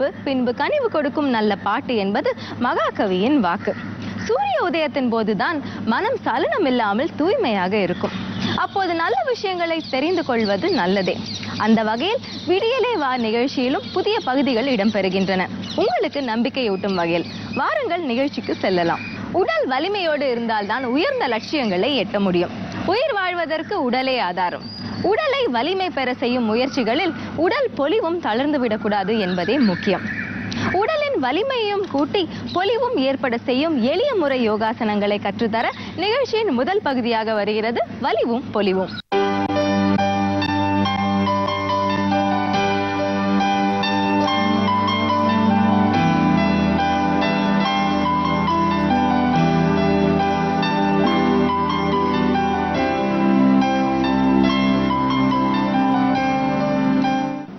சிரிப்பு பின்பு கனிவு கொடுக்கும் நல்ல பாட்டு என்பது மகாகவியின் வாக்கு. சூரிய உதயத்தின் போதுதான் மனம் சலனம் இல்லாமல் தூய்மையாக இருக்கும். அப்போது நல்ல விஷயங்களை தெரிந்து கொள்வது நல்லதே. அந்த வகையில் விடியலே வா நிகழ்ச்சியிலும் புதிய பகுதிகள் இடம்பெறுகின்றன. உங்களுக்கு நம்பிக்கையூட்டும் வகையில் வாருங்கள், நிகழ்ச்சிக்கு செல்லலாம். உடல் வலிமையோடு இருந்தால்தான் உயர்ந்த லட்சியங்களை எட்ட முடியும். உயிர் வாழ்வதற்கு உடலே ஆதாரம். உடலை வலிமை பெற செய்யும் முயற்சிகளில் உடல் பொலிவும் தளர்ந்து விடக்கூடாது என்பதே முக்கியம். உடலின் வலிமையையும் கூட்டி பொலிவும் ஏற்பட செய்யும் எளிய முறை யோகாசனங்களை கற்றுத்தர நிகழ்ச்சியின் முதல் பகுதியாக வருகிறது வலிவும் பொலிவும்.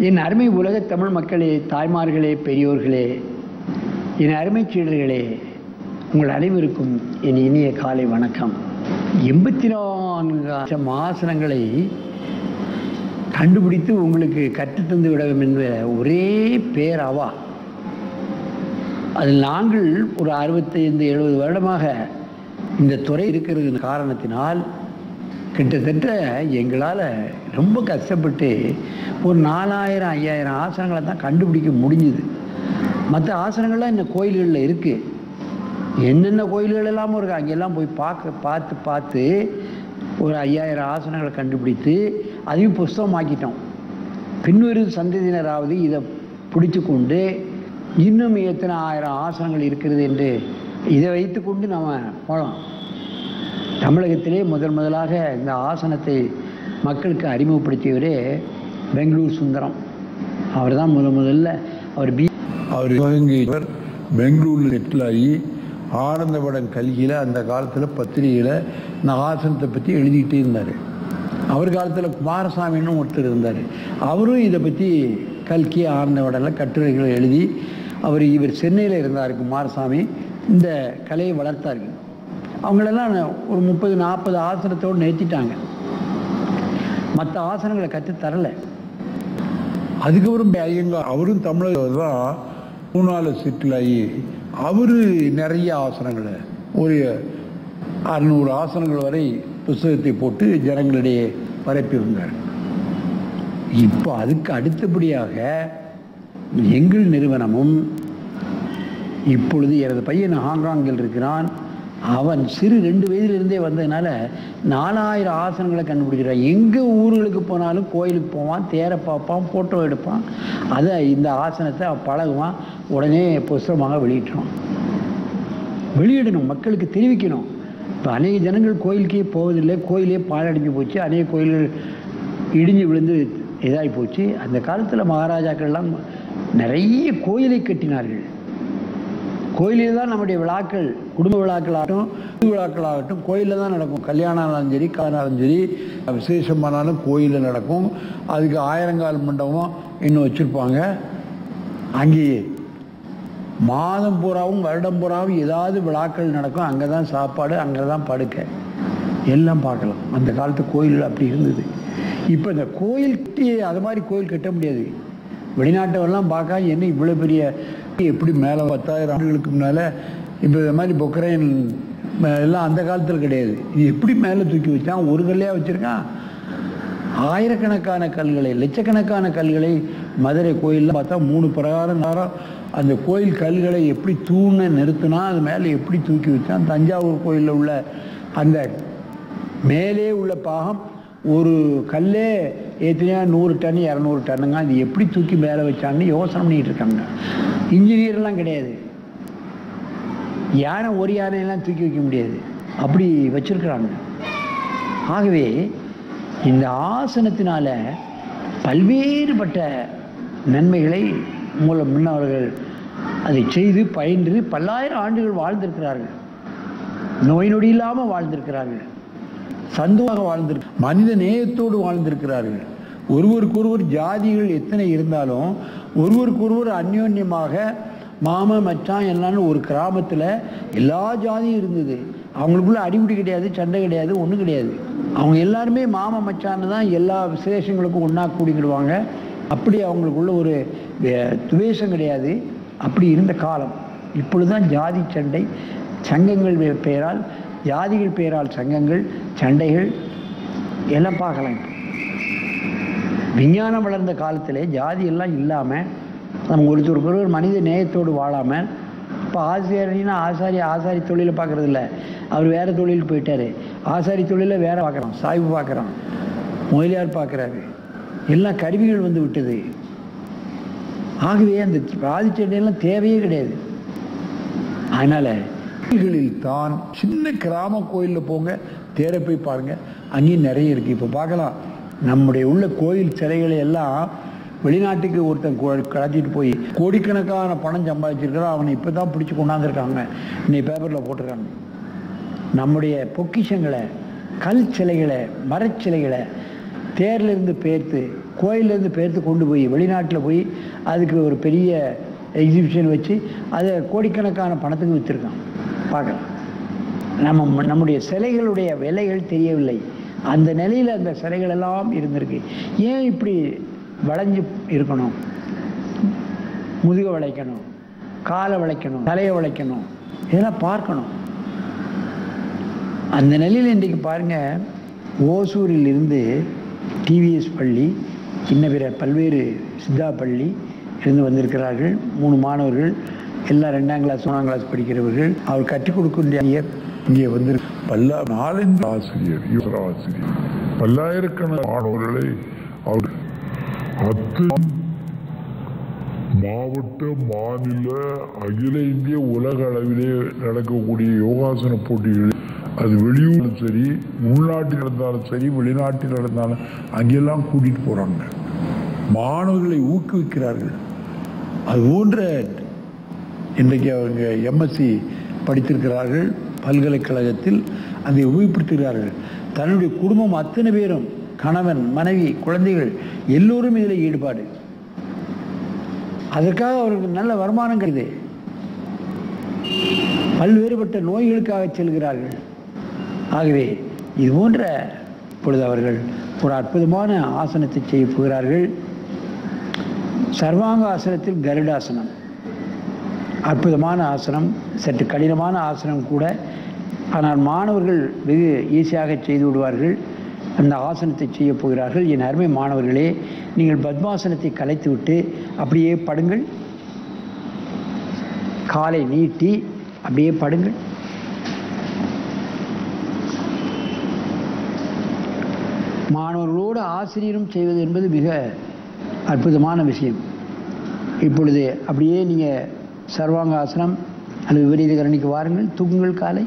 என் அருமை உலக தமிழ் மக்களே, தாய்மார்களே, பெரியோர்களே, என் அருமை சீடர்களே, உங்கள் அனைவருக்கும் என் இனிய காலை வணக்கம். 84 ஆசனங்களை கண்டுபிடித்து உங்களுக்கு கற்றுத்தந்து விட வேண்டும் என்ற ஒரே பேராவா. அதில் நாங்கள் ஒரு 65-70 வருடமாக இந்த துறை இருக்கிறது காரணத்தினால் கிட்டத்தட்ட எங்களால் ரொம்ப கஷ்டப்பட்டு ஒரு 4000-5000 ஆசனங்களை தான் கண்டுபிடிக்க முடிஞ்சுது. மற்ற ஆசனங்கள்லாம் இந்த கோயில்களில் இருக்குது. என்னென்ன கோயில்கள் எல்லாமும் இருக்குது. அங்கெல்லாம் போய் பார்த்து ஒரு 5000 ஆசனங்களை கண்டுபிடித்து அதையும் புஸ்தகமாக்கிட்டோம். பின்வரும் சந்ததியினராவது இதை பிடிச்சு கொண்டு இன்னும் எத்தனை 1000 ஆசனங்கள் இருக்கிறது என்று இதை வைத்து கொண்டு நாம் போகலாம். தமிழகத்திலே முதலாக இந்த ஆசனத்தை மக்களுக்கு அறிமுகப்படுத்தியவரே பெங்களூர் சுந்தரம். அவர் தான் முதல்ல அவர் பெங்களூரில் செட்டில் ஆகி ஆனந்தவடன் கல்கியில் அந்த காலத்தில் பத்திரிகையில் இந்த ஆசனத்தை பற்றி எழுதிக்கிட்டே இருந்தார். அவர் காலத்தில் குமாரசாமின்னு ஒருத்தர் இருந்தார். அவரும் இதை பற்றி கல்கி ஆனந்தவடனில் கட்டுரைகளை எழுதி இவர் சென்னையில் இருந்தார். குமாரசாமி இந்த கலையை வளர்த்தார்கள். அவங்களெல்லாம் ஒரு 30-40 ஆசனத்தோடு நிறுத்திட்டாங்க. மற்ற ஆசனங்களை கற்று தரலை. அதுக்கப்புறம் அவரும் தமிழர் தான் பூனால செட்டில் ஆகி அவர் நிறைய ஆசனங்களை ஒரு 600 ஆசனங்கள் வரை புத்தகத்தை போட்டு ஜனங்களிடையே பரப்பியிருந்தார். இப்போ அதுக்கு அடுத்தபடியாக எங்கள் நிறுவனமும் இப்பொழுது எனது பையன் ஹாங்காங்கில் இருக்கிறான். அவன் சிறு 2 வயதிலிருந்தே வந்ததுனால 4000 ஆசனங்களை கண்டுபிடிக்கிறான். எங்கே ஊர்களுக்கு போனாலும் கோயிலுக்கு போவான், தேரை பார்ப்பான், ஃபோட்டோ எடுப்பான். அதை இந்த ஆசனத்தை பழகுவான். உடனே புஸ்தகமாக வெளியிடணும், மக்களுக்கு தெரிவிக்கணும். இப்போ அநேக ஜனங்கள் கோயிலுக்கே போவதில்லை. கோயிலே பாழடைஞ்சு போச்சு. அநேக கோயில்கள் இடிஞ்சு விழுந்து இதாகி போச்சு. அந்த காலத்தில் மகாராஜாக்கள்லாம் நிறைய கோயிலை கட்டினார்கள். கோயிலில் தான் நம்முடைய விழாக்கள், குடும்ப விழாக்களாகட்டும் கோயிலில் தான் நடக்கும். கல்யாணம் ஆனாலும் சரி, காரணம் சரி, விசேஷமானாலும் கோயிலில் நடக்கும். அதுக்கு ஆயிரங்கால் மண்டபம் இன்னும் வச்சுருப்பாங்க. அங்கேயே மாதம் பூராவும் வருடம் பூராவும் ஏதாவது விழாக்கள் நடக்கும். அங்கே தான் சாப்பாடு, அங்கே தான் படுக்கை, எல்லாம் பார்க்கலாம். அந்த காலத்து கோயில் அப்படி இருந்தது. இப்போ இந்த கோயில் அது மாதிரி கோயில் கட்ட முடியாது. வெளிநாட்டவரெல்லாம் பார்க்க என்ன இவ்வளோ பெரிய எப்படி மேலே 10,000 ஆண்டுகளுக்கு முன்னால் இப்போ இது மாதிரி பொக்கரைன் எல்லாம் அந்த காலத்தில் கிடையாது. இது எப்படி மேலே தூக்கி வச்சான்? ஒரு கல்லையாக வச்சுருக்கான். ஆயிரக்கணக்கான கல்களை, லட்சக்கணக்கான கல்களை மதுரை கோயிலில் பார்த்தா 3 பிரகாரம் அந்த கோயில் கல்களை எப்படி தூணை நிறுத்தினா அது மேலே எப்படி தூக்கி வச்சான். தஞ்சாவூர் கோயிலில் உள்ள அந்த மேலே உள்ள பாகம் ஒரு கல்லே ஏற்றினா 100 டன் 200 டன்னுங்க. அது எப்படி தூக்கி மேலே வச்சாங்கன்னு யோசனை பண்ணிகிட்டு இருக்காங்க. இன்ஜினியர்லாம் கிடையாது. யானை ஒரு யானையெல்லாம் தூக்கி வைக்க முடியாது, அப்படி வச்சிருக்கிறாங்க. ஆகவே இந்த ஆசனத்தினால பல்வேறுபட்ட நன்மைகளை முன்னவர்கள் அதை செய்து பயின்று பல்லாயிரம் ஆண்டுகள் வாழ்ந்திருக்கிறார்கள். நோய் நொடி இல்லாமல் வாழ்ந்திருக்கிறார்கள். சந்தோஷமாக வாழ்ந்திருக்கு, மனித நேயத்தோடு வாழ்ந்திருக்கிறார்கள். ஒருவருக்கொருவர் ஜாதிகள் எத்தனை இருந்தாலும் ஒருவருக்கொருவர் அந்யோன்யமாக மாம மச்சான் எல்லான்னு ஒரு கிராமத்தில் எல்லா ஜாதியும் இருந்தது. அவங்களுக்குள்ள அடிபிடி கிடையாது, சண்டை கிடையாது, ஒன்றும் கிடையாது. அவங்க எல்லாருமே மாம மச்சான்னு தான் எல்லா விசேஷங்களுக்கும் ஒன்றா கூடிக்கிடுவாங்க. அப்படி அவங்களுக்குள்ள ஒரு துவேஷம் கிடையாது. அப்படி இருந்த காலம். இப்பொழுதுதான் ஜாதி சண்டை, சங்கங்கள் பெயரால், ஜாதிகள் பெயரால் சங்கங்கள், சண்டைகள் எல்லாம் பார்க்கலாம். விஞ்ஞானம் வளர்ந்த காலத்தில் ஜாதி எல்லாம் இல்லாமல் நம்ம ஒருத்தருக்கு ஒரு மனித நேயத்தோடு வாழாமல், இப்போ ஆசிரியர்னா ஆசாரி தொழிலை பார்க்குறது இல்லை, அவர் வேறு தொழிலுக்கு போயிட்டார். ஆசாரி தொழிலில் வேறு பார்க்குறோம், சாய்வு பார்க்குறோம், முதலியார் பார்க்குறாரு, எல்லா கருவிகள் வந்து விட்டது. ஆகவே அந்த ஜாதி சண்டையெல்லாம் தேவையே கிடையாது. அதனால் கோயில்களில் தான் சின்ன கிராம கோயிலில் போங்க, தேரை போய் பாருங்கள், அங்கேயும் நிறைய இருக்குது. இப்போ பார்க்கலாம், நம்முடைய உள்ள கோயில் சிலைகளை எல்லாம் வெளிநாட்டுக்கு ஒருத்தன் கடத்திட்டு போய் கோடிக்கணக்கான பணம் சம்பாதிச்சிருக்கிறான். அவனை இப்போ தான் பிடிச்சி கொண்டாந்துருக்காங்க, இன்னைக்கு பேப்பரில் போட்டிருக்காங்க. நம்முடைய பொக்கிஷங்களை, கல் சிலைகளை, மரச்சிலைகளை தேர்லேருந்து பேர்த்து, கோயிலேருந்து பேர்த்து கொண்டு போய் வெளிநாட்டில் போய் அதுக்கு ஒரு பெரிய எக்ஸிபிஷன் வச்சு அதை கோடிக்கணக்கான பணத்துக்கு விற்றுருக்கான். பார்க்கலாம். நம்முடைய சிலைகளுடைய விலைகள் தெரியவில்லை. அந்த நிலையில் அந்த சிலைகள் எல்லாம் இருந்திருக்கு. ஏன் இப்படி வளைஞ்சு இருக்கணும்? முதுகை வளைக்கணும், காலை வளைக்கணும், தலையை வளைக்கணும், இதெல்லாம் பார்க்கணும். அந்த நிலையில் இன்றைக்கு பாருங்கள், ஓசூரில் இருந்து டிவிஎஸ் பள்ளி, இன்ன பிற பல்வேறு சித்தா பள்ளி இருந்து வந்திருக்கிறார்கள். 3 மாணவர்கள், எல்லாம் 2ஆம் கிளாஸ் 3ஆம் கிளாஸ் படிக்கிறவர்கள். அவர் கற்றுக் கொடுக்கின்ற இங்கே வந்து நாலஞ்சு ஆசிரியர் பல்லாயிரக்கணக்கான மாணவர்களை அவர் 10 மாவட்ட, மாநில, அகில இந்திய, உலக அளவிலே நடக்கக்கூடிய யோகாசன போட்டிகள், அது வெளியூரும் சரி, உள்நாட்டில் நடந்தாலும் சரி, வெளிநாட்டில் நடந்தாலும் அங்கெல்லாம் கூட்டிகிட்டு போகிறாங்க. மாணவர்களை ஊக்குவிக்கிறார்கள். அது போன்ற இன்றைக்கு அவங்க எம்எஸ்சி படித்திருக்கிறார்கள் பல்கலைக்கழகத்தில், அதை உபயோகப்படுத்துகிறார்கள். தன்னுடைய குடும்பம் அத்தனை பேரும், கணவன், மனைவி, குழந்தைகள் எல்லோரும் இதில் ஈடுபாடு. அதற்காக அவர்களுக்கு நல்ல வருமானம் கிடையாது. பல்வேறுபட்ட நோய்களுக்காக செல்கிறார்கள். ஆகவே இது போன்ற இப்பொழுது அவர்கள் ஒரு அற்புதமான ஆசனத்தை செய்ய போகிறார்கள். சர்வாங்க ஆசனத்தில் கருடாசனம் அற்புதமான ஆசனம், சற்று கடினமான ஆசனம் கூட. ஆனால் மாணவர்கள் வெகு ஈஸியாக செய்து விடுவார்கள். அந்த ஆசனத்தை செய்ய போகிறார்கள். என் அருமை மாணவர்களே, நீங்கள் பத்மாசனத்தை கலைத்துவிட்டு அப்படியே படுங்கள். காலை நீட்டி அப்படியே படுங்கள். மாணவர்களோடு ஆசிரியரும் செய்வது என்பது மிக அற்புதமான விஷயம். இப்பொழுது அப்படியே நீங்கள் சர்வாங்க ஆசனம் அல்லது விபரீத கரணிக்கு வாருங்கள். தூக்குங்கள் காலை.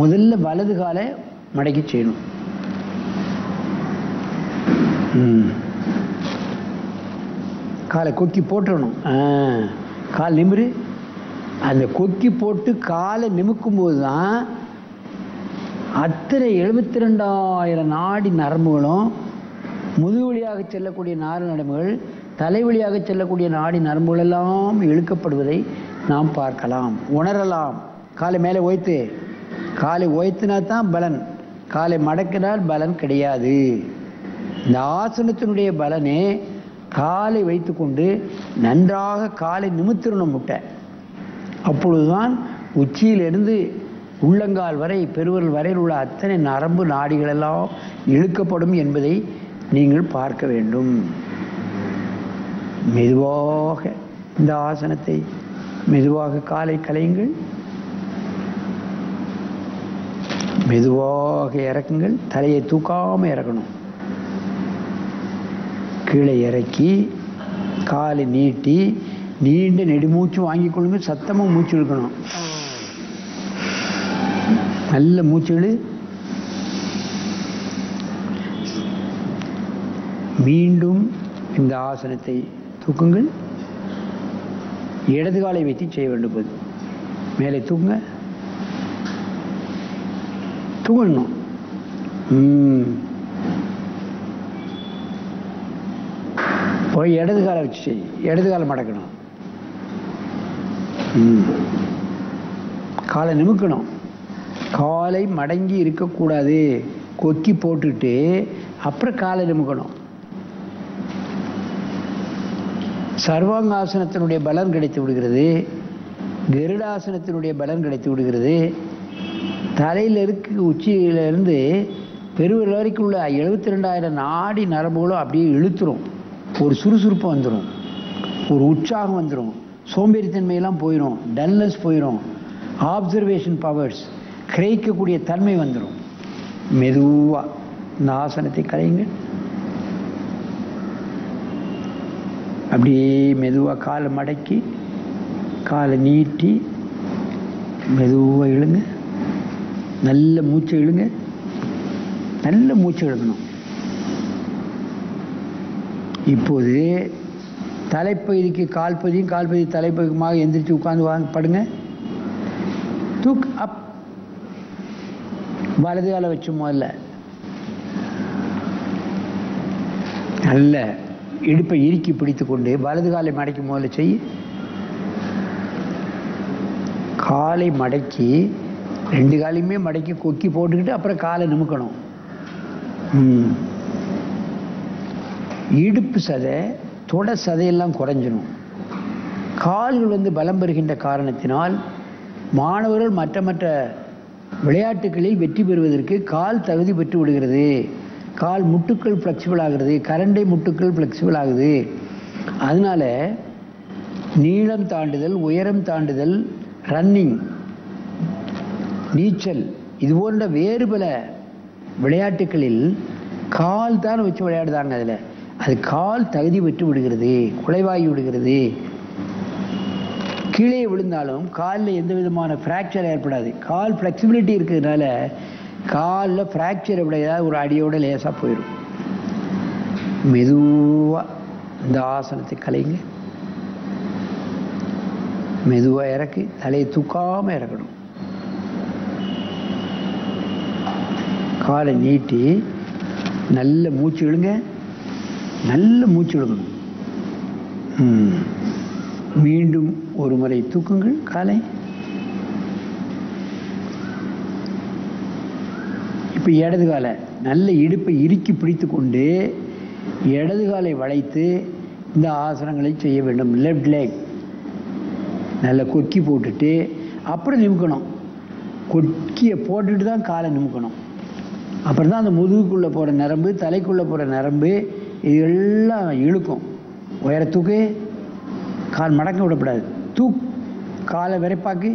முதல்ல வலது காலை மடக்கி செய்யணும். காலை கொக்கி போட்டுடணும். கால் நிமிரு. அந்த கொக்கி போட்டு காலை நிமிக்கும் போது தான் அத்தனை 72,000 நாடி நரம்புகளும், முதுகு வழியாக செல்லக்கூடிய நாறு நரம்புகள், தலை வழியாக செல்லக்கூடிய நாடி நரம்புகள் எல்லாம் இழுக்கப்படுவதை நாம் பார்க்கலாம், உணரலாம். காலை மேலே ஓய்த்து, காலை ஓய்த்தினா தான் பலன், காலை மடக்கினால் பலன் கிடையாது. இந்த ஆசனத்தினுடைய பலனே காலை வைத்து கொண்டு நன்றாக காலை நிமித்திரணும் முட்டை. அப்பொழுதுதான் உச்சியிலிருந்து உள்ளங்கால் வரை, பெருவிரல் வரையில் உள்ள அத்தனை நரம்பு நாடிகளெல்லாம் இழுக்கப்படும் என்பதை நீங்கள் பார்க்க வேண்டும். மெதுவாக இந்த ஆசனத்தை மெதுவாக காலை கலையுங்கள். மெதுவாக இறக்குங்கள். தலையை தூக்காமல் இறக்கணும். கீழே இறக்கி காலை நீட்டி நீண்ட நெடுமூச்சு வாங்கிக் கொள்ளுங்க. சத்தமாக மூச்சு இழுக்கணும். நல்ல மூச்சு. மீண்டும் இந்த ஆசனத்தை தூக்குங்கள். இடது காலை வைத்து செய்ய வேண்டும். மேலே தூக்குங்க. தூங்கணும். போய் இடது காலை வச்சு செய். இடது காலை மடக்கணும். காலை நிமிக்கணும். காலை மடங்கி இருக்கக்கூடாது. கொக்கி போட்டுட்டு அப்புறம் காலை நிமிக்கணும். சர்வாங்காசனத்தினுடைய பலன் கிடைத்து விடுகிறது, கருடாசனத்தினுடைய பலன் கிடைத்து விடுகிறது. தலையில் இருக்கு உச்சியிலிருந்து பெருவிரல் வரைக்கும் உள்ள 72,000 நாடி நரம்புகளும் அப்படியே இழுத்துரும். ஒரு சுறுசுறுப்பு வந்துடும், ஒரு உற்சாகம் வந்துடும், சோம்பேறித்தன்மையெல்லாம் போயிடும், டல்னஸ் போயிடும், ஆப்சர்வேஷன் பவர்ஸ் கிரகிக்கக்கூடிய தன்மை வந்துடும். மெதுவாக இந்த ஆசனத்தை கலையுங்க. அப்படியே மெதுவாக காலை மடக்கி காலை நீட்டி மெதுவாக இழுங்க. நல்ல மூச்சை இழுங்க, நல்ல மூச்சை இழுக்கணும். இப்போது தலைப்பகுதிக்கு கால்பதியும் கால்பதி தலைப்பகுதியுமாக எந்திரிச்சு உட்கார்ந்து வாங்க படுங்க. தூக் அப். வலது காலை வச்சு முதல்ல நல்ல இடுப்பை இறுக்கி பிடித்து கொண்டு வலது காலை மடக்கி முதல்ல செய். காலை மடக்கி 2 காலையுமே மடக்கி கொக்கி போட்டுக்கிட்டு அப்புறம் காலை நிமிக்கணும். இடுப்பு சதை தொட சதையெல்லாம் குறைஞ்சிடும். கால்கள் பலம் பெறுகின்ற காரணத்தினால் மாணவர்கள் மற்ற மற்ற விளையாட்டுகளில் வெற்றி பெறுவதற்கு கால் தகுதி பெற்று விடுகிறது. கால் முட்டுக்கள் ஃப்ளெக்சிபிள் ஆகிறது, கரண்டை முட்டுக்கள் ஃப்ளெக்சிபிள் ஆகுது. அதனால நீளம் தாண்டுதல், உயரம் தாண்டுதல், ரன்னிங், நீச்சல் இது போன்ற வேறு பல விளையாட்டுகளில் கால் தான் வச்சு விளையாடுதாங்க. அதில் அது கால் தகுதி பெற்று விடுகிறது, குலைவாகி விடுகிறது. கீழே விழுந்தாலும் காலில் எந்த விதமான ஃப்ராக்சர் ஏற்படாது. கால் ஃப்ளெக்சிபிலிட்டி இருக்கிறதுனால காலில் ஃப்ராக்சர் விட ஏதாவது ஒரு அடியோட லேசாக போயிடும். மெதுவாக இந்த ஆசனத்தை கலைங்க. மெதுவாக இறக்கி தலையை தூக்காமல் இறக்கணும். காலை நீட்டி நல்ல மூச்சு இழுங்க, நல்ல மூச்சு இழுக்கணும். மீண்டும் ஒரு முறை தூக்குங்கள் காலை. இப்போ இடது காலை நல்ல இடுப்பை இறுக்கி பிடித்து கொண்டு இடது காலை வளைத்து இந்த ஆசனங்களை செய்ய வேண்டும். லெஃப்ட் லெக் நல்ல கொக்கி போட்டுட்டு அப்புறம் நிமிக்கணும். கொக்கியை போட்டுட்டு தான் காலை நிமிக்கணும். அப்புறம் தான் அந்த முதுகுக்குள்ளே போகிற நரம்பு, தலைக்குள்ளே போகிற நரம்பு இதெல்லாம் இழுக்கும். உயரத்துக்கு கால் மடக்க விடக்கூடாது. காலை விரைப்பாக்கு.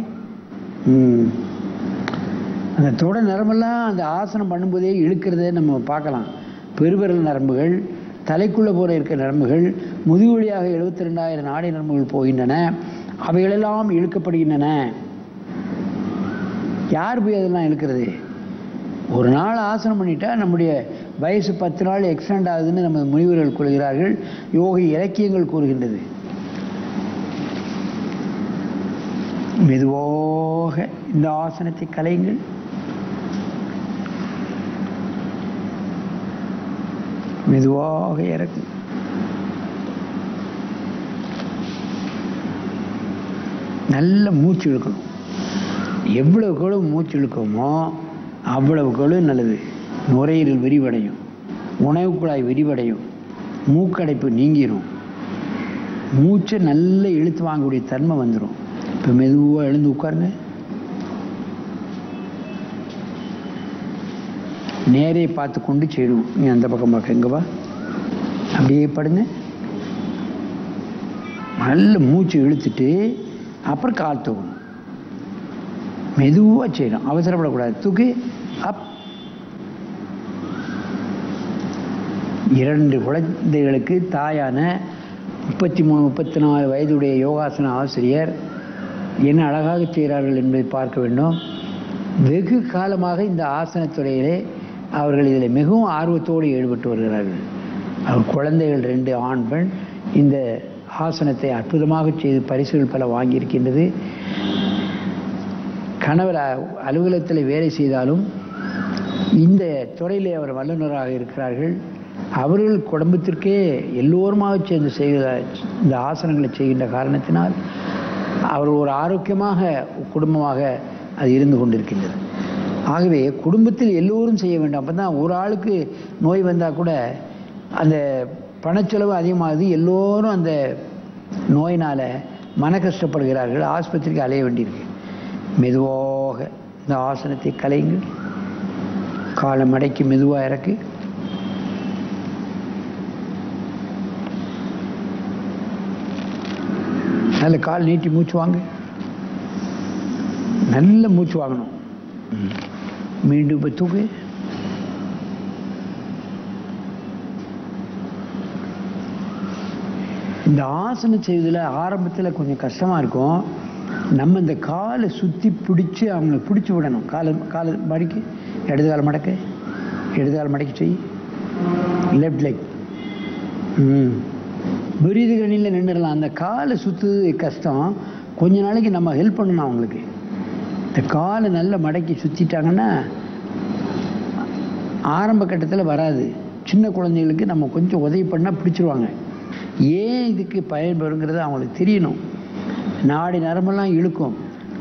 அந்த தொட நரம்பெல்லாம் அந்த ஆசனம் பண்ணும்போதே இழுக்கிறத நம்ம பார்க்கலாம். பெருவிரல் நரம்புகள், தலைக்குள்ளே போகிற இருக்கிற நரம்புகள், முதுகு வழியாக 72,000 நாடி நரம்புகள் போகின்றன. அவைகளெல்லாம் இழுக்கப்படுகின்றன. யார் போய் அதெல்லாம் இழுக்கிறது? ஒரு நாள் ஆசனம் பண்ணிட்டா நம்முடைய வயசு 10 நாள் எக்ஸ்டெண்ட் ஆகுதுன்னு நம்ம முனிவர்கள் கூறுகிறார்கள், யோகி இலக்கியங்கள் கூறுகின்றது. மெதுவாக இந்த ஆசனத்தை கலையுங்கள். மெதுவாக இறக்கு. நல்ல மூச்சு இழுக்கணும். எவ்வளவுக்கு மூச்சு இழுக்கமோ அவ்வளவுக்கு நல்லது. நுரையீரல் விரிவடையும், உணவு குழாய் விரிவடையும், மூக்கடைப்பு நீங்கிரும், மூச்சை நல்ல இழுத்து வாங்கக்கூடிய தன்மை வந்துடும். இப்போ மெதுவாக எழுந்து உட்காருங்க. நேரே பார்த்து கொண்டு செய்யணும். நீ அந்த பக்கம் பார்க்க எங்க வா. அப்படியே படுங்க. நல்ல மூச்சு இழுத்துட்டு அப்புறம் கால் தூக்கணும். மெதுவாக செய்யணும், அவசரப்படக்கூடாது. தூக்கி அப். 2 குழந்தைகளுக்கு தாயான 33-34 வயதுடைய யோகாசன ஆசிரியர் என்ன அழகாக செய்கிறார்கள் என்பதை பார்க்க வேண்டும். வெகு காலமாக இந்த ஆசனத்துறையிலே அவர்கள் இதில் மிகவும் ஆர்வத்தோடு ஈடுபட்டு வருகிறார்கள். அவர் குழந்தைகள் 2 ஆண் பெண் இந்த ஆசனத்தை அற்புதமாக செய்து பரிசுகள் பல வாங்கியிருக்கின்றது. கணவர் அலுவலகத்தில் வேலை செய்தாலும் இந்த துறையிலே அவர் வல்லுநராக இருக்கிறார்கள். அவர்கள் குடும்பத்திற்கே எல்லோருமாக சேர்ந்து செய்கிற இந்த ஆசனங்களை செய்கின்ற காரணத்தினால் அவர் ஒரு ஆரோக்கியமாக குடும்பமாக அது இருந்து கொண்டிருக்கின்றது. ஆகவே குடும்பத்தில் எல்லோரும் செய்ய வேண்டும். அப்போ தான் ஒரு ஆளுக்கு நோய் வந்தால் கூட அந்த பணச்செலவு அதிகமாகுது, எல்லோரும் அந்த நோயினால் மன கஷ்டப்படுகிறார்கள், ஆஸ்பத்திரிக்கு அலைய வேண்டியிருக்கு. மெதுவாக இந்த ஆசனத்தை கலையுங்கள். காலை மடக்கி மெதுவாக இறக்கு. நல்ல கால் நீட்டி மூச்சு வாங்க. நல்ல மூச்சு வாங்கணும். மீண்டும் இப்போ தூக்கு. இந்த ஆசனம் செய்வதில் ஆரம்பத்தில் கொஞ்சம் கஷ்டமாக இருக்கும். நம்ம இந்த காலை சுற்றி பிடிச்சி அவங்களை பிடிச்சி விடணும். காலை மடக்கி, இடது கால் மடக்க, இடது கால் மடக்கி செய். Left leg. பிரீதிங் அணியில் நின்றுடலாம். அந்த காலை சுற்று கஷ்டம். கொஞ்ச நாளைக்கு நம்ம ஹெல்ப் பண்ணணும் அவங்களுக்கு. இந்த காலை நல்லா மடக்கி சுற்றிட்டாங்கன்னா ஆரம்ப கட்டத்தில் வராது. சின்ன குழந்தைகளுக்கு நம்ம கொஞ்சம் உதவி பண்ணால் பிடிச்சிருவாங்க. ஏன் இதுக்கு பயன்படுங்கிறது அவங்களுக்கு தெரியணும். நாடி நரம்பெல்லாம் இழுக்கும்.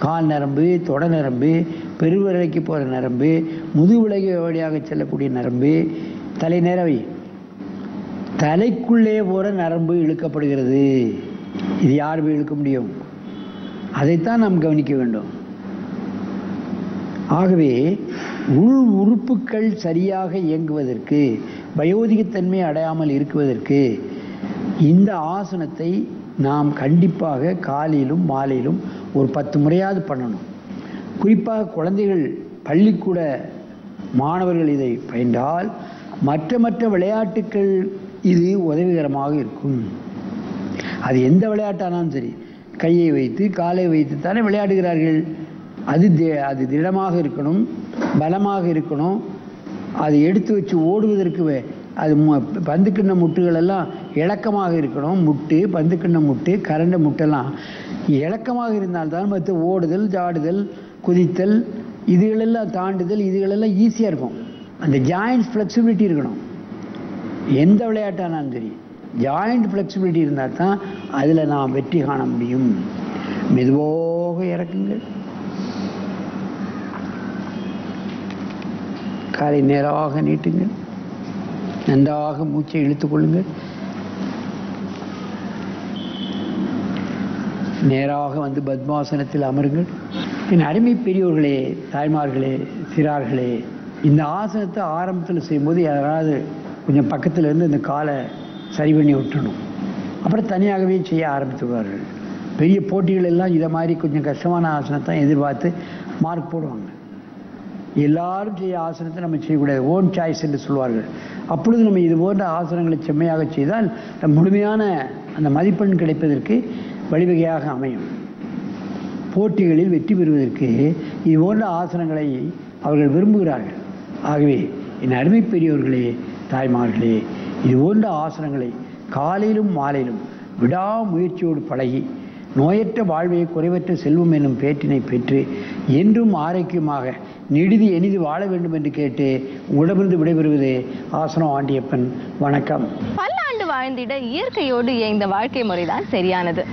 கால் நரம்பு, தொடை நரம்பு, பெருவிரலைக்கு போகிற நரம்பு, முதுகுலகை வழியாக செல்லக்கூடிய நரம்பு, தலை நேரவை தலைக்குள்ளே போகிற நரம்பு இழுக்கப்படுகிறது. இது யார் போய் இழுக்க முடியும்? அதைத்தான் நாம் கவனிக்க வேண்டும். ஆகவே உள் உறுப்புகள் சரியாக இயங்குவதற்கு, வயோதிகத்தன்மை அடையாமல் இருக்குவதற்கு இந்த ஆசனத்தை நாம் கண்டிப்பாக காலையிலும் மாலையிலும் ஒரு 10 முறையாவது பண்ணணும். குறிப்பாக குழந்தைகள், பள்ளிக்கூட மாணவர்கள் இதை பயின்றால் மற்ற விளையாட்டுக்கள் இது உதவிகரமாக இருக்கும். அது எந்த விளையாட்டானாலும் சரி, கையை வைத்து காலை வைத்து தானே விளையாடுகிறார்கள். அது திடமாக இருக்கணும், பலமாக இருக்கணும். அது எடுத்து வச்சு ஓடுவதற்கு அது பந்துக்கிண்ண முட்டுகள் எல்லாம் இலக்கமாக இருக்கணும். முட்டு, பந்துக்கிண்ண முட்டு, கரண்ட முட்டெல்லாம் இலக்கமாக இருந்தால்தான் மற்ற ஓடுதல், ஜாடுதல், குதித்தல், இதுகளெல்லாம் தாண்டுதல், இதுகளெல்லாம் ஈஸியாக இருக்கும். அந்த ஜாயின்ட் ஃப்ளெக்சிபிலிட்டி இருக்கணும். எந்த விளையாட்டானாலும் சரி ஜாயிண்ட் ஃப்ளெக்சிபிலிட்டி இருந்தால் தான் அதில் நாம் வெற்றி காண முடியும். மெதுவாக இறக்குங்கள். காலை நேராக நீட்டுங்கள். நன்றாக மூச்சை இழுத்துக் கொள்ளுங்கள். நேராக வந்து பத்மாசனத்தில் அமருங்கள். என் அருமை பெரியோர்களே, தாய்மார்களே, சிறார்களே, இந்த ஆசனத்தை ஆரம்பத்தில் செய்யும்போது யாராவது கொஞ்சம் பக்கத்தில் இருந்து இந்த காலை சரி பண்ணி விட்டுணும். அப்புறம் தனியாகவே செய்ய ஆரம்பித்துவார்கள். பெரிய போட்டிகள் எல்லாம் இதை மாதிரி கொஞ்சம் கஷ்டமான ஆசனத்தை எதிர்பார்த்து மார்க் போடுவாங்க. எல்லாரும் செய்ய ஆசனத்தை நம்ம செய்யக்கூடாது. ஓன் சாய்ஸ் என்று சொல்வார்கள். அப்பொழுது நம்ம இது போன்ற ஆசனங்களை செம்மையாக செய்தால் முழுமையான அந்த மதிப்பெண் கிடைப்பதற்கு வழிவகையாக அமையும். போட்டிகளில் வெற்றி பெறுவதற்கு இது போன்ற ஆசனங்களை அவர்கள் விரும்புகிறார்கள். ஆகவே என் அருமை பெரியோர்களே, தாய்மார்களே, இது போன்ற ஆசனங்களை காலையிலும் மாலையிலும் விடாமுயற்சியோடு பழகி நோயற்ற வாழ்வை, குறைவற்ற செல்வம் என்னும் பேற்றினை பெற்று என்றும் ஆரோக்கியமாக நெடுதி எனிது வாழ வேண்டும் என்று கேட்டு உடமிருந்து விடைபெறுவது ஆசனம் ஆண்டியப்பன். வணக்கம். பல்லாண்டு வாழ்ந்திட இயற்கையோடு இயைந்த வாழ்க்கை முறைதான் சரியானது.